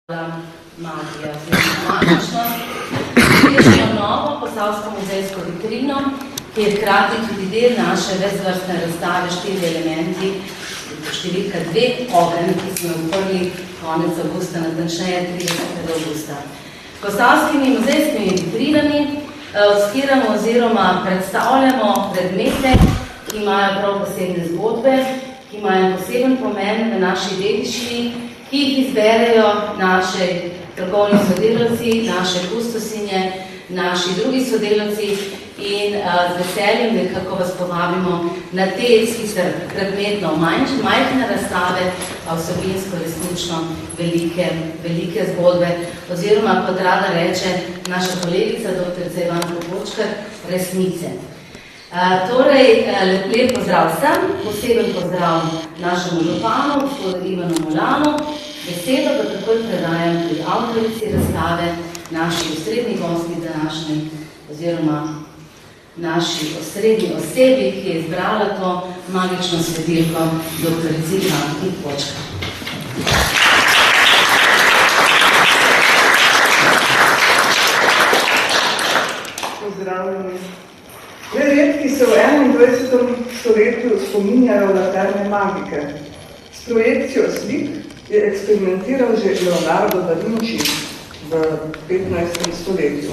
magija oziroma magičnost. Slišimo novo posavsko muzejsko vitrino, ki je hkrati tudi del naše večvrstne razstave 4 elementi, številka 2, ogenj, ki smo odprli konec avgusta, natančneje 30. avgusta. Posavskimi muzejskimi vitrinami odskiramo oziroma predstavljamo predmete, ki imajo prav posebne zgodbe, ki imajo poseben pomen v naši dediščini, ki jih izberejo naši strokovni sodelavci, naše kustosinje, naši drugi sodelavci in z veseljem nekako vas povabimo na te sicer predmetno majhne razstave, a vsebinsko resnično velike zgodbe, oziroma kot rada reče naša kolegica, dr. Ivanka Počkar, resnice. Torej, lep pozdrav vsem, poseben pozdrav našemu županu, gospodu Ivanu Molanu. Besedo pa takoj predajam tudi avtorici razstave, naši osrednji gosti današnji, oziroma naši osrednji osebi, ki je izbrala to magično svetilko, dr. Ivanki Počkar. Pozdravljeni. Redki se v 21. stoletju spominjajo laterne magike. S projekcijo slik je eksperimentiral že Leonardo da Vinci v 15. stoletju.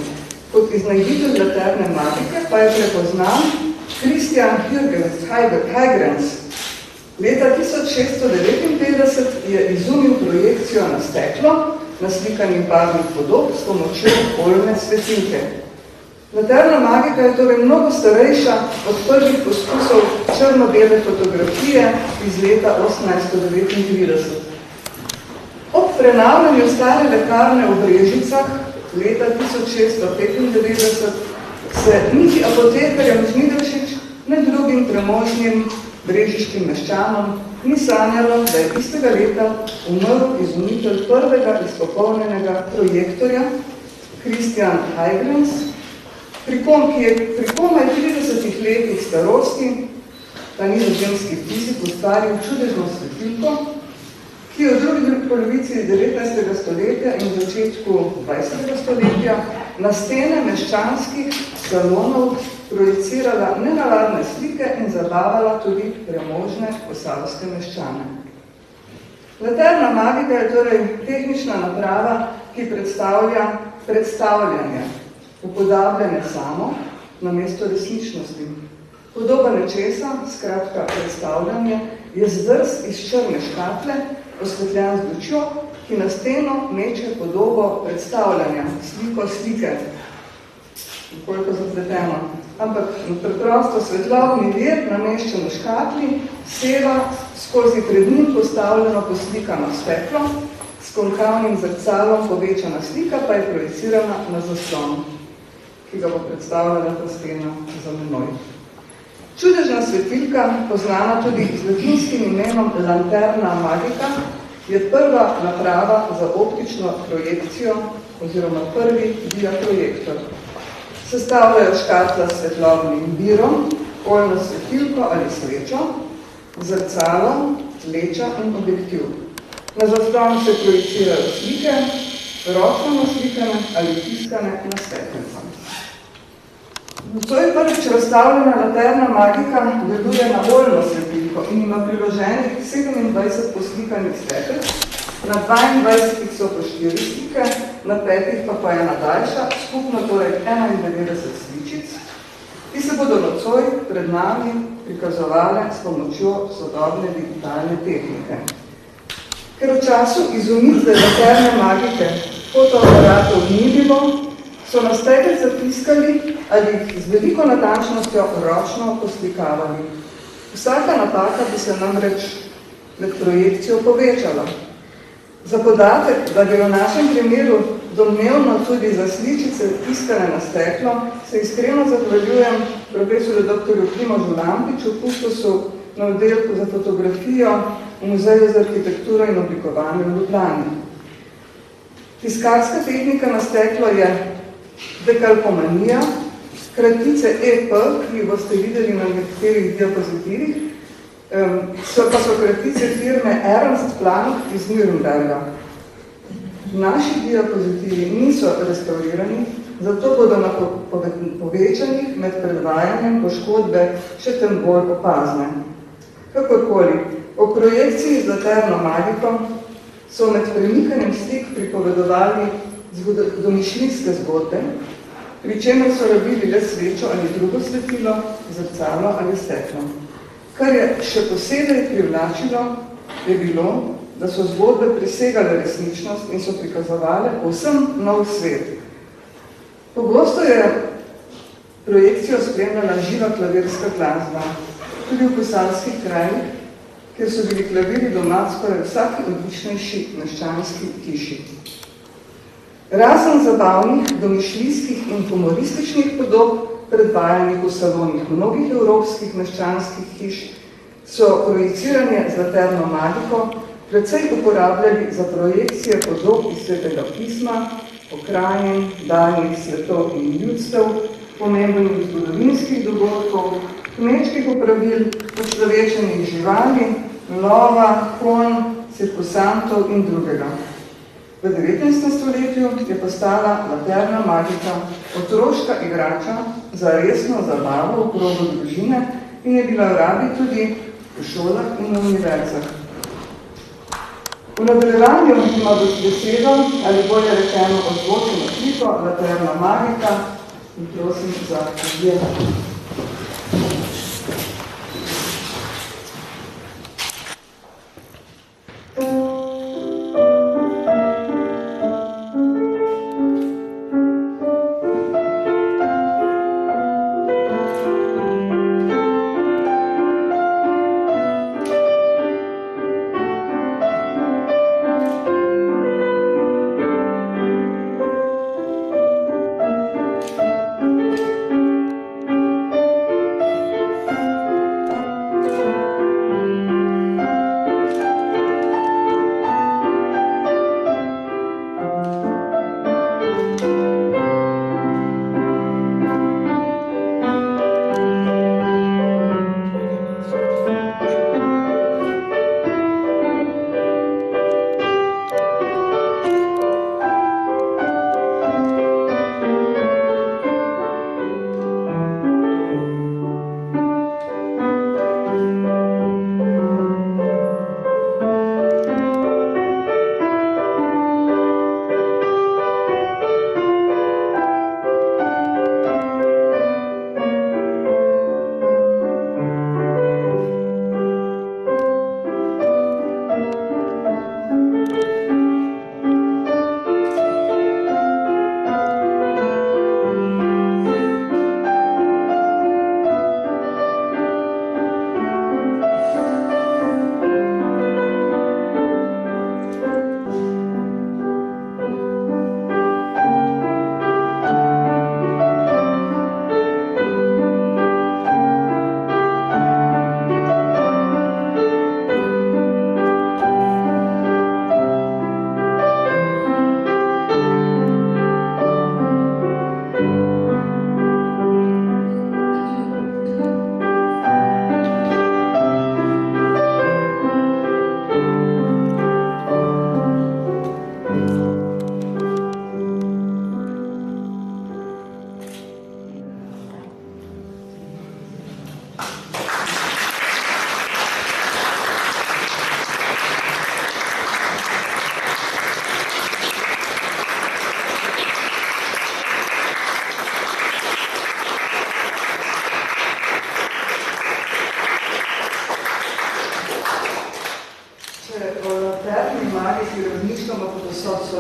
Kot iznajditelj laterne magike pa je prepoznan Christian Huygens. Leta 1659 je izumil projekcijo na steklo, naslikanih barvnih podob s pomočjo oljne svetilke. Laterna magika je torej mnogo starejša od prvih poskusov črno-bele fotografije iz leta 1839. Ob prenavljanju stare lekarne v Brežicah leta 1695 se niti apotekarjem Žnidaršič, ne drugim premožnim brežiškim meščanom ni sanjalo, da je istega leta umrl izumitelj prvega izpopolnjenega projektorja Christian Huygens, ki je pri komaj 30 letih starosti, ta nizozemski fizik, ustvaril čudežno svetilko, ki je v drugi polovici 19. stoletja in začetku 20. stoletja na stene meščanskih salonov projicirala nenavadne slike in zabavala tudi premožne posavske meščane. Laterna magika je torej tehnična naprava, ki predstavlja predstavljanje, upodabljanje samo namesto resničnosti. Podoba nečesa, skratka predstavljanje, je zdrs iz črne škatle, osvetljan z lučjo, ki na steno meče podobo predstavljanja, sliko slike. Koliko zapleteno. Ampak preprosto svetlobni vir, nameščen v škatli, seva skozi pred njim postavljeno poslikano steklo, s konkavnim zrcalom povečana slika pa je projicirana na zaslon, ki ga bo predstavljala ta stena za menoj. Čudežna svetilka, poznana tudi z latinskim imenom lanterna magica, je prva naprava za optično projekcijo oziroma prvi diaprojektor. Sestavljajo škatla s svetlobnim virom, oljno svetilko ali svečo, zrcalo, leča in objektiv. Na zaslon se projicirajo slike, ročno naslikane ali tiskane na steklenico. To je prvič razstavljena laterna magika, deluje na oljno svetilko in ima priloženih 27 poslikanih stekelc, na 22 so po 4 slike, na 5 pa ena daljša, skupno torej 91 sličic, ki se bodo nocoj pred nami prikazovale s pomočjo sodobne digitalne tehnike. Ker v času izumitve laterne magike fotoaparatov ni bilo, so na stekelce tiskali ali jih z veliko natančnostjo ročno poslikavali. Vsaka napaka bi se namreč med projekcijo povečala. Za podatek, da bi v našem primeru domnevno tudi za sličice tiskane na steklo, se iskreno zahvaljujem profesorju dr. Primožu Lampiču, kustosu na oddelku za fotografijo v Muzeju za arhitekturo in oblikovanje v Ljubljani. Tiskarska tehnika na steklo je dekalkomanija, kratice EP, ki jih boste videli na nekaterih diapozitivih, pa so kratice firme Ernst Planck iz Nürnberga. Naši diapozitivi niso restaurirani, zato bodo na povečanjih med predvajanjem poškodbe še tem bolj opazne. Kakorkoli, o projekciji z laterno magiko so med premikanjem slik pripovedovali domišljijske zgodbe, pri čemer so rabili le svečo ali drugo svetilo, zrcalo ali steklo. Kar je še posebej privlačilo, je bilo, da so zgodbe presegale resničnost in so prikazovale povsem nov svet. Pogosto je projekcijo spremljala živa klavirska glasba, tudi v posavskih krajih, kjer so bili klaviri doma skoraj vsaki odličnejši meščanski hiši. Razen zabavnih, domišljijskih in humorističnih podob, predvajanih v salonih mnogih evropskih meščanskih hiš, so projiciranje z laterno magiko precej uporabljali za projekcije podob iz Svetega pisma, pokrajin, daljnih svetov in ljudstev, pomembnih zgodovinskih dogodkov, kmečkih opravil, počlovečenih živali, lova, konj, cirkusantov in drugega. V 19. stoletju je postala laterna magika otroška igrača za resno zabavo v krogu družine in je bila v rabi tudi v šolah in na univerzah. V nadaljevanju ima besedo, ali bolje rečeno ozvočeno sliko, laterna magika in prosim za odjevanje.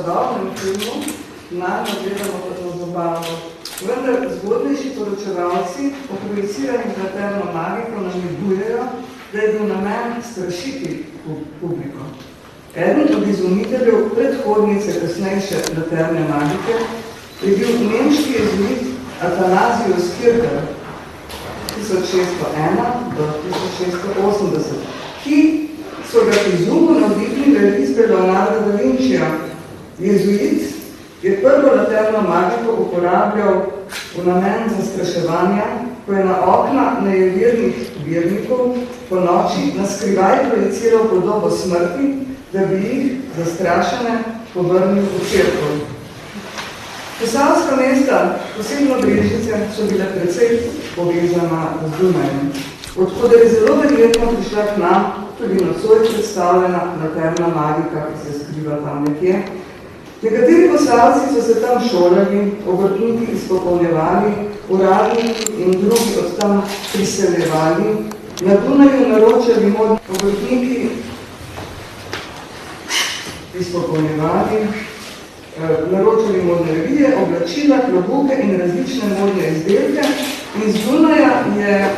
sodobnem filmu najmo gledamo kot na zabavo. Vendar zgodnejši poročevalci o projiciranih laterno magiko namigujejo, da je bil namen strašiti publiko. Eden od izumiteljev predhodnice kasnejše laterne magike je bil nemški jezuit Athanasius Kircher 1601 do 1680, ki so ga izumu navdihnile risbe Leonarda da Vincija. Jezuit je prvo laterno magiko uporabljal v namen zastraševanja, ko je na okna nejevernih vernikov po noči naskrivaj projiciral podobo smrti, da bi jih zastrašene povrnil v cerkev. Posavska mesta, posebno Brežice, so bile precej povezana z Dunajem, odkud je zelo verjetno prišla k nam tudi nocoj predstavljena laterna magika, ki se skriva tam nekje. Nekateri posavci so se tam šolali, obrtniki izpopolnjevali, uradniki in drugi od tam priseljevali, na Dunaju naročali modni obrtniki izpopolnjevali, naročali modne revije, oblačila, klobuke in različne modne izdelke. In z Dunaja je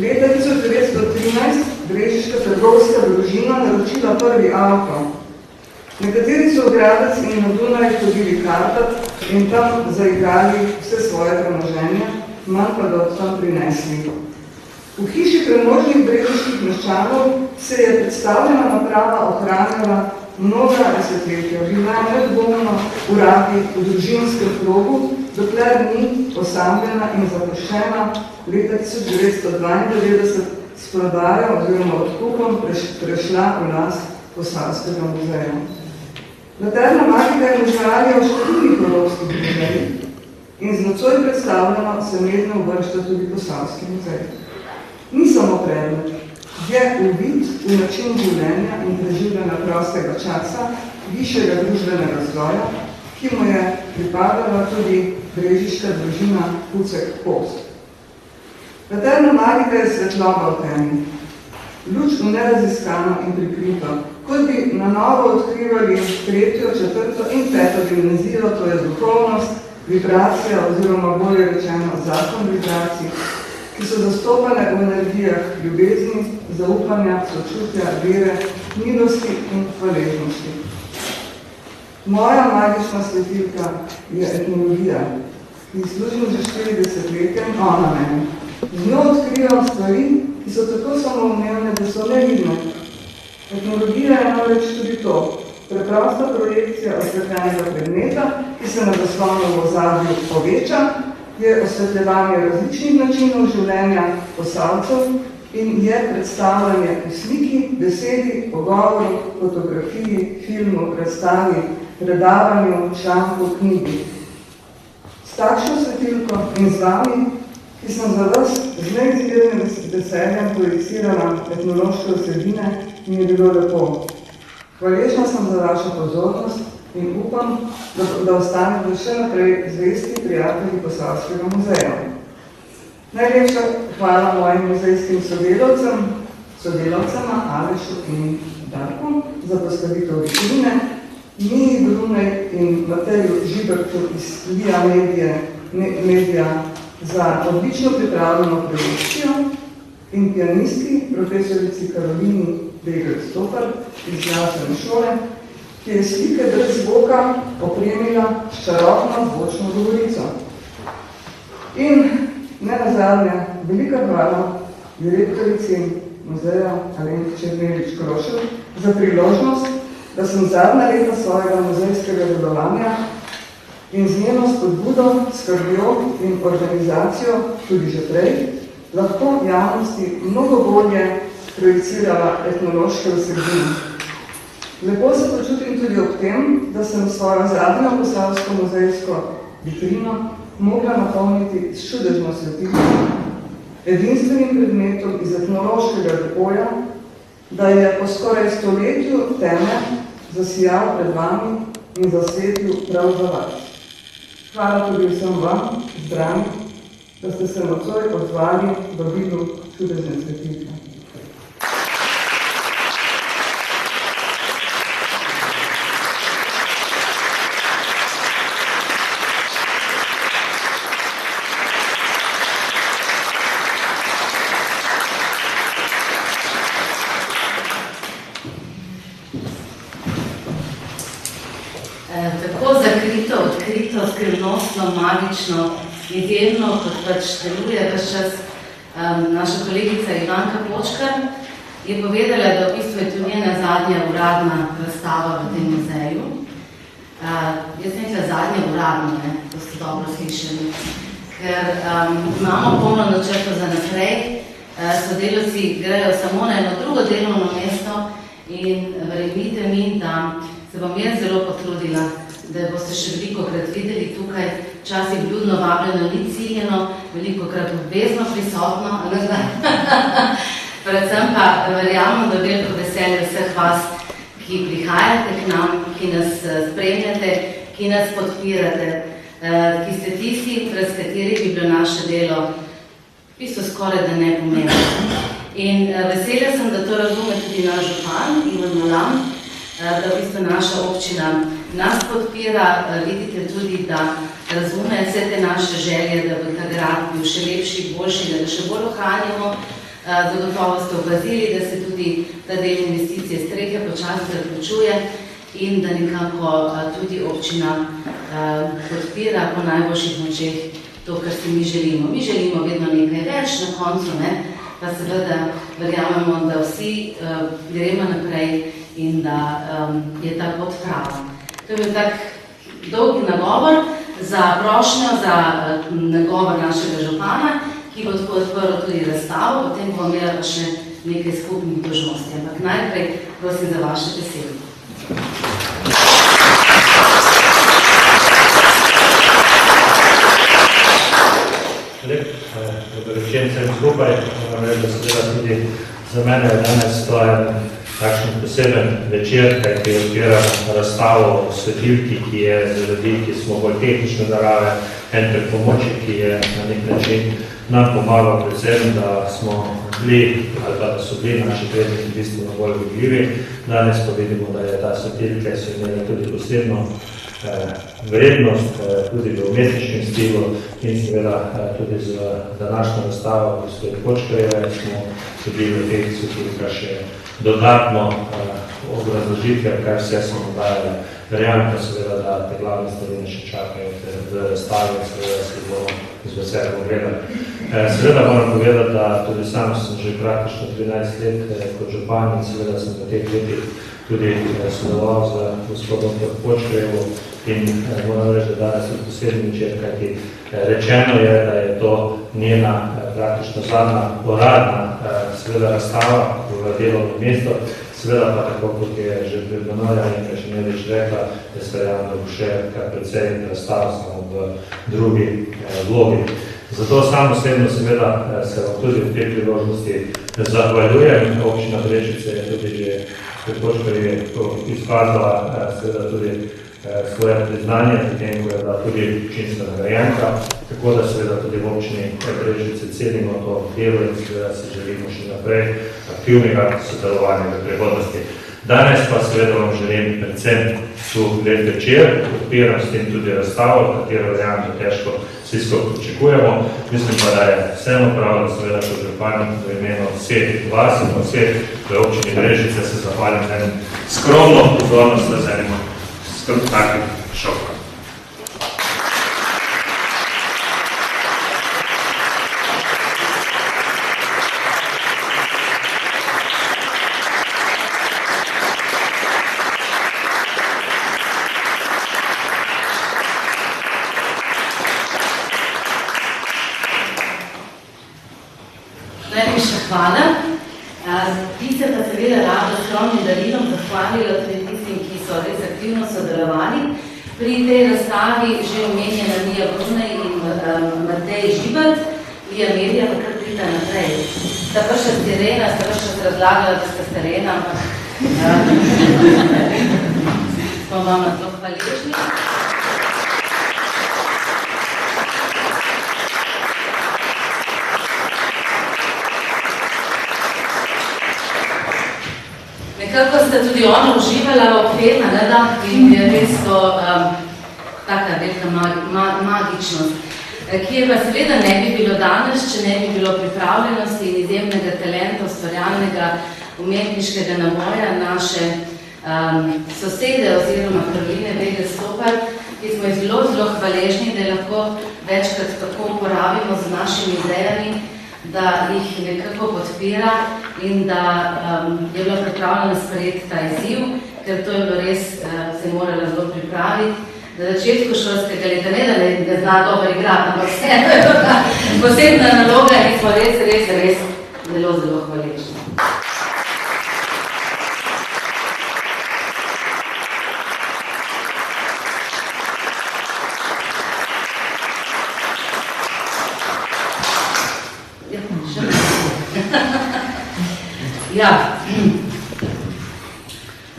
leta 1913 brežiška trgovska družina naročila prvi avto. Nekateri so v Gradec in na Dunaj hodili kartat in tam zaigrali vse svoje premoženje, manj pa da od tam prinesli. V hiši premožnih brežiških meščanov se je predstavljena naprava ohranjala mnoga desetletja, bila nedvomno urabi v družinskem krogu, dokler ni osamljena in zapuščena leta 1992 s prodajo oziroma odkupom prešla v last Posavskega muzeja. Laterna magika je muzealija v številnih evropskih muzejih in z nocoj predstavljeno se medno uvršča tudi Posavski muzej. Ni samo predmet, je uvid v način življenja in preživljanja prostega časa, višjega družbenega razvoja, ki mu je pripadala tudi brežiška družina Kucek-Post. Laterna magika je svetloba v temi, luč v neraziskano in prikrito, kot bi na novo odkrivali tretjo, četrto in peto dimenzijo, to je duhovnost, vibracija oziroma bolje rečeno zakon vibracij, ki so zastopane v energijah ljubezni, zaupanja, sočutja, vere, milosti in hvaležnosti. Moja magična svetilka je etnologija, ki služim že 40 letjem, ona meni. Z njo odkrivam stvari, ki so tako samoumevne, da so nevidne. Etnologija je namreč tudi to, preprosta projekcija osvetljenega predmeta, ki se na zaslonu v ozadju poveča, je osvetljevanje različnih načinov življenja posavcev in je predstavljanje v sliki, besedi, pogovoru, fotografiji, filmu, razstavi, predavanju, članku, knjigi. S takšno svetilko in z vami, ki sem za vas z neizmernim veseljem projicirala etnološke vsebine, mi je bilo lepo. Hvaležna sem za vašo pozornost in upam, da ostanete še naprej zvesti prijatelji Posavskega muzeja. Najlepša hvala mojim muzejskim sodelavcema Alešu in Darku za postavitev vitrine, Miji Brunej in Mateju Žibertu iz Lija Medija za odlično pripravljeno produkcijo in pianistki, profesorici Karolini Begel-Stopar iz glasbene šole, ki je slike brez zvoka opremila s čarobno zvočno govorico. In ne nazadnje, velika hvala direktorici muzeja Alenki Černelič-Krošelj za priložnost, da sem zadnja leta svojega muzejskega delovanja in z njeno spodbudo, skrbjo in organizacijo, tudi že prej, lahko javnosti mnogo bolje projicirala etnološke vsebine. Lepo se počutim tudi ob tem, da sem svojo zadnjo posavsko muzejsko vitrino mogla napolniti s čudežno svetilko, edinstvenim predmetom iz etnološkega depoja, da je po skoraj stoletju teme zasijal pred vami in zasvetil prav za vas. Hvala tudi vsem vam, zdravi, da ste se nocoj odzvali v vidu čudežne svetilke. Tako zakrito, odkrito, skrivnostno, magično, izjemno, kot pač deluje ves čas naša kolegica Ivanka Počkar, je povedala, da v bistvu je to njena zadnja uradna razstava v tem muzeju. Jaz sem rekla zadnja uradna, to ste dobro slišali, ker imamo polno načrto za naprej, sodelavci grejo samo na eno drugo delovno mesto in verjemite mi, da se bom jaz zelo potrudila, da boste še veliko krat videli tukaj, včasih ljudno vabljeno, ni ciljeno, veliko krat obvezno prisotno, predvsem pa verjamem, da veliko veselje vseh vas, ki prihajate k nam, ki nas spremljate, ki nas podpirate, ki ste tisti, brez katerih bi bilo naše delo v bistvu skoraj da nepomembno. In vesela sem, da to razume tudi naš župan Ivan Molan, da v bistvu naša občina nas podpira, vidite tudi, da razume vse te naše želje, da bo ta grad bil še lepši, boljši, da ga še bolj ohranjamo. Zagotovo ste opazili, da se tudi ta del investicije strehe počasi zaključuje in da nekako tudi občina podpira po najboljših močeh to, kar si mi želimo. Mi želimo vedno nekaj več na koncu, pa seveda verjamemo, da vsi gremo naprej in da je ta pot prava. To je bil tak dolg nagovor za prošnjo, za nagovor našega župana, ki bo tako odprl tudi razstavo, potem bomo imeli pa še nekaj skupnih dolžnosti. Ampak najprej prosim za vaše besede. Dobar večer vsem skupaj. Moram reči, da seveda tudi za mene je danes to takšen poseben večer, ki odpira razstavo o svetilki, ki je za ljudi, ki smo bolj tehnične narave, en pripomoček, ki je na nek način nam pomagal predvsem, da smo bili, ali pa da so bili naši predniki bistveno bolj vidljivi. Danes pa vidimo, da je ta svetilka so imela tudi posebno vrednost, tudi v umetniškem stilu in seveda tudi z današnjo razstavo, ki so Počkarjeve, smo dobili v teh svetilkah še dodatno obrazložitve, kaj vse smo dodajali. Verjamem pa seveda, da te glavne stvari še čakajo v razstavi, seveda se bomo z veseljem ogledali. Seveda moram povedati, da tudi sam sem že praktično 13 let kot župan in seveda sem v teh letih tudi sodeloval z gospodom Počkarjevo in moram reči, da danes je posebni večer, kajti rečeno je, da je to njena praktično zadnja uradna seveda razstava v delovno mesto, seveda pa tako, kot je že pred menoj nekaj še ne več rekla, da se verjamem, da bo še kar precej razstav samo v drugi vlogi. Zato sam osebno seveda se vam tudi v te priložnosti zahvaljujem. Občina Brežice je tudi že Počkarje izkazala seveda tudi svoje priznanje, potem, ko je bila tudi občinska nagrajenka, tako da seveda tudi v občini Brežice cenimo to delo in seveda se želimo še naprej aktivnega sodelovanja v prihodnosti. Danes pa seveda vam želim predvsem tu lep večer, odpiram s tem tudi razstavo, katero verjamem, da težko vsi skupaj pričakujemo. Mislim pa, da je vseeno prav, da seveda kot župan v imenu vseh vas in vseh v občini Brežice se zahvalim za enim skromno pozornost, za enim takim šokom. Hvala. Bi se pa seveda rada skromnim darilom zahvalila tudi tistim, ki so res aktivno sodelovali. Pri tej razstavi že omenjena Mija Brunaj in Matej Žibert, Lija Medija pa kar prita naprej. Sta prša z terena, sta prša razlagala, da sta s terena, ampak smo vam na to hvaležni. Nekako sta tudi ona uživala v filmu, in je res to taka velika magičnost, ki je pa seveda ne bi bilo danes, če ne bi bilo pripravljenosti in izjemnega talenta, ustvarjalnega, umetniškega naboja naše sosede oziroma Karoline Vegel-Stopar, ki smo jih zelo hvaležni, da lahko večkrat tako uporabimo z našimi idejami, da jih nekako podpira in da je bilo pripravljeno sprejeti ta izziv, ker to je bilo res, se je morala zelo pripraviti. Na začetku šolskega leta ne, da ne zna dobro igrati, ampak vseeno je to ta posebna naloga in smo res zelo hvaležni. Ja,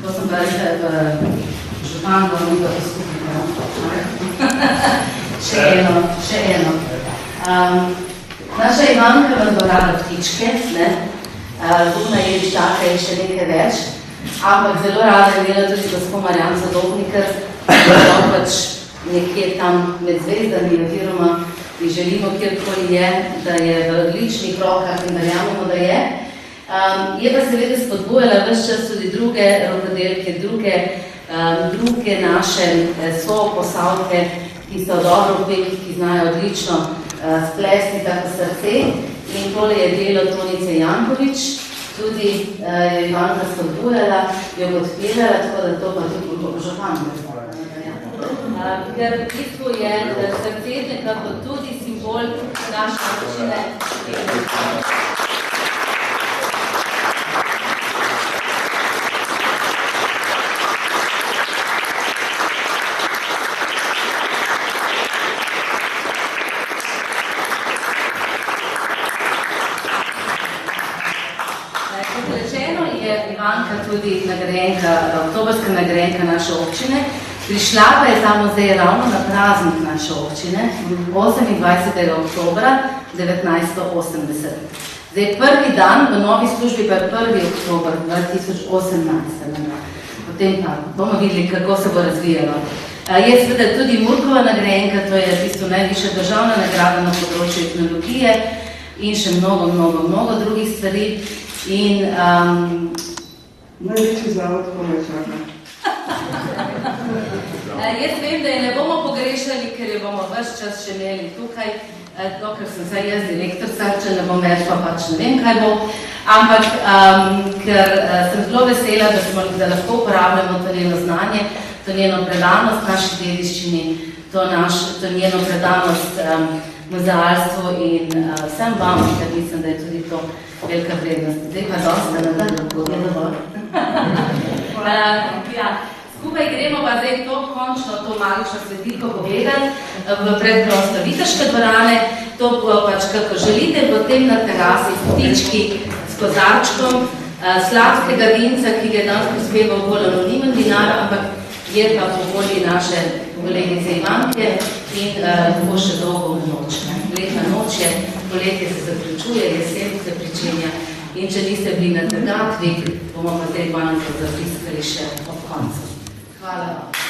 ko sem pa župan, bomo to skupaj. Še eno. Naša Ivanka vam bo rada ptičke, Luna Jeviščaka in še nekaj več, ampak zelo rada je imela tudi gospod Marjan Zadovnikar, pač nekje tam med zvezdami oziroma ki želimo, kjerkoli je, da je v odličnih rokah in verjamemo, da je. Je pa seveda spodbujala ves čas tudi druge rokodelke, druge naše soposavke, ki so dobro peki, ki znajo odlično splesti tako srce. In tole je delo Tonice Jankovič, tudi je Ivanka spodbujala, jo podpirala, tako da to pa tudi župan. Ker v bistvu je srce nekako tudi simbol naše občine. Kot rečeno je Ivanka tudi oktobrska nagrajenka naše občine. Prišla pa je ta muzej ravno na praznik naše občine, 28. oktobra 1980. Zdaj, prvi dan v novi službi pa je 1. oktober 2018. Potem pa bomo videli, kako se bo razvijalo. Je seveda tudi Murkova nagrajenka, to je v bistvu najvišja državna nagrada na področju etnologije in še mnogo drugih stvari. In največji zavod Komajčaka. Jaz vem, da je ne bomo pogrešali, ker jo bomo ves čas še imeli tukaj, dokler sem zdaj jaz direktorca, če ne bom več, pa pač ne vem, kaj bo. Ampak, ker sem zelo vesela, da lahko uporabljamo to njeno znanje, to njeno predanost naši dediščini, to njeno predanost muzealstvu in vsem vam, ker mislim, da je tudi to velika vrednost. Zdaj pa dosta, da lahko je dovolj. Skupaj gremo pa zdaj to končno, to magično svetilko pogledati v predprostor Viteške dvorane. To bo pač, kako želite, potem na terasi ptički s kozarčkom, sladkega vinca, ki ga je danes prispeval bolj anonimen vinar, ampak je pa po volji naše kolegice Ivanke in bo še dolgo noč. Letna noč je, poletje se zaključuje, jesen se pričenja in če niste bili na trgatvi, bomo pa zdaj banko zapiskali še ob koncu. Hvala vam.